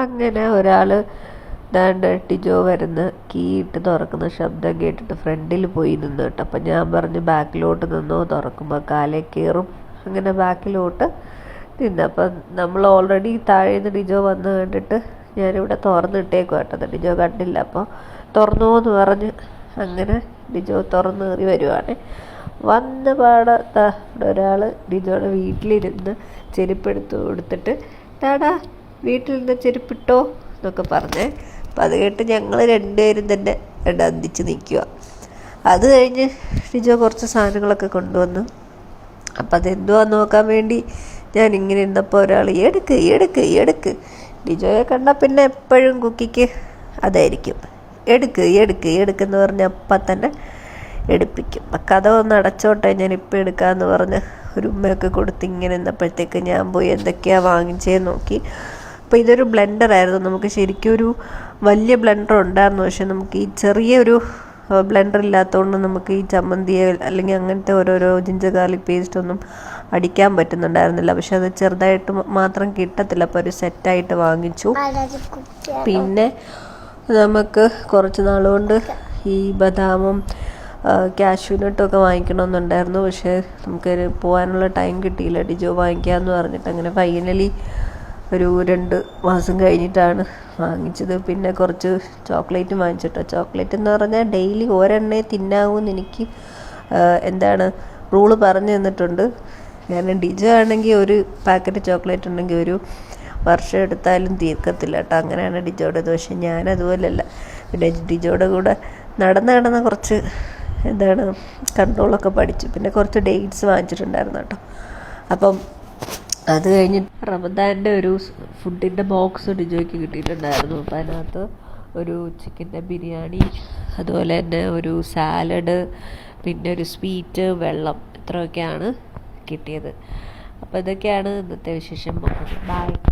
അങ്ങനെ ഒരാൾ ദാണ്ട് ടിജോ വരുന്ന കീ ഇട്ട് തുറക്കുന്ന ശബ്ദം കേട്ടിട്ട് ഫ്രണ്ടിൽ പോയി നിന്ന് കേട്ടോ. അപ്പം ഞാൻ പറഞ്ഞു ബാക്കിലോട്ട് നിന്നോ, തുറക്കുമ്പോൾ കാലേ കയറും. അങ്ങനെ ബാക്കിലോട്ട് നിന്ന്. അപ്പം നമ്മൾ ഓൾറെഡി താഴെ നിന്ന് ടിജോ വന്ന് കണ്ടിട്ട് ഞാനിവിടെ തുറന്നിട്ടേക്കും കേട്ടത്. ടിജോ കണ്ടില്ല. അപ്പോൾ തുറന്നോ എന്ന് പറഞ്ഞ് അങ്ങനെ ടിജോ തുറന്ന് കയറി വരുവാണ്. വന്ന പാടെ ഇവിടെ ഒരാൾ ടിജോയുടെ വീട്ടിലിരുന്ന് ചെരുപ്പെടുത്ത് കൊടുത്തിട്ട് ടാടാ വീട്ടിൽ നിന്ന് ചെരുപ്പിട്ടോ എന്നൊക്കെ പറഞ്ഞേ. അപ്പം അത് കേട്ട് ഞങ്ങൾ രണ്ടുപേരും തന്നെ അന്തിച്ച് നിൽക്കുക. അത് കഴിഞ്ഞ് ടിജോ കുറച്ച് സാധനങ്ങളൊക്കെ കൊണ്ടുവന്നു. അപ്പം അതെന്തുവാന്ന് നോക്കാൻ വേണ്ടി ഞാൻ ഇങ്ങനെ ഇരുന്നപ്പോൾ ഒരാൾ എടുക്ക് എടുക്ക് എടുക്ക്. ടിജോയെ കണ്ടാൽ പിന്നെ എപ്പോഴും കുക്കിക്ക് അതായിരിക്കും, എടുക്ക് എടുക്ക് എടുക്കെന്ന് പറഞ്ഞ് അപ്പം തന്നെ എടുപ്പിക്കും. അപ്പം കഥ ഒന്ന് അടച്ചോട്ടെ ഞാനിപ്പോൾ എടുക്കാമെന്ന് പറഞ്ഞ് ഒരു ഉമ്മയൊക്കെ കൊടുത്ത് ഇങ്ങനെ നിന്നപ്പോഴത്തേക്ക് ഞാൻ പോയി എന്തൊക്കെയാണ് വാങ്ങിച്ചതെന്ന് നോക്കി. അപ്പോൾ ഇതൊരു ബ്ലെൻഡറായിരുന്നു. നമുക്ക് ശരിക്കും ഒരു വലിയ ബ്ലെൻഡർ ഉണ്ടായിരുന്നു, പക്ഷെ നമുക്ക് ഈ ചെറിയൊരു ബ്ലെൻഡർ ഇല്ലാത്തതുകൊണ്ട് നമുക്ക് ഈ ചമ്മന്തി അല്ലെങ്കിൽ അങ്ങനത്തെ ഓരോരോ ജിഞ്ചർ ഗാർലിക് പേസ്റ്റ് ഒന്നും അടിക്കാൻ പറ്റുന്നുണ്ടായിരുന്നില്ല. പക്ഷെ അത് ചെറുതായിട്ട് മാത്രം കിട്ടത്തില്ല. അപ്പോൾ ഒരു സെറ്റായിട്ട് വാങ്ങിച്ചു. പിന്നെ നമുക്ക് കുറച്ച് നാളുകൊണ്ട് ഈ ബദാമും കാഷ്യൂനട്ടൊക്കെ വാങ്ങിക്കണമെന്നുണ്ടായിരുന്നു. പക്ഷേ നമുക്ക് പോകാനുള്ള ടൈം കിട്ടിയില്ല. ടിജോ വാങ്ങിക്കാമെന്ന് പറഞ്ഞിട്ട് അങ്ങനെ ഫൈനലി ഒരു 2 മാസം കഴിഞ്ഞിട്ടാണ് വാങ്ങിച്ചത്. പിന്നെ കുറച്ച് ചോക്ലേറ്റ് വാങ്ങിച്ചിട്ടോ. ചോക്ലേറ്റ് എന്ന് പറഞ്ഞാൽ ഡെയിലി ഒരെണ്ണേ തിന്നാവൂന്ന് എനിക്ക് റൂള് പറഞ്ഞു തന്നിട്ടുണ്ട്. കാരണം ടിജോ ആണെങ്കിൽ ഒരു പാക്കറ്റ് ചോക്ലേറ്റ് ഉണ്ടെങ്കിൽ ഒരു വർഷം എടുത്താലും തീർക്കത്തില്ല കേട്ടോ. അങ്ങനെയാണ് ടിജോയുടേത്. പക്ഷെ ഞാനതുപോലല്ല. പിന്നെ ടിജോയുടെ കൂടെ നടന്ന് കുറച്ച് കൺട്രോളൊക്കെ പഠിച്ചു. പിന്നെ കുറച്ച് ഡേറ്റ്സ് വാങ്ങിച്ചിട്ടുണ്ടായിരുന്നു കേട്ടോ. അപ്പം അത് കഴിഞ്ഞിട്ട് റമദാൻ്റെ ഒരു ഫുഡിൻ്റെ ബോക്സ് ടിജോയ്ക്ക് കിട്ടിയിട്ടുണ്ടായിരുന്നു. അപ്പം അതിനകത്ത് ഒരു ചിക്കൻ്റെ ബിരിയാണി, അതുപോലെ തന്നെ ഒരു സാലഡ്, പിന്നെ ഒരു സ്വീറ്റ്, വെള്ളം, ഇത്രയൊക്കെയാണ് കിട്ടിയത്. അപ്പോൾ ഇതൊക്കെയാണ് ഇന്നത്തെ വിശേഷം. ബൈ.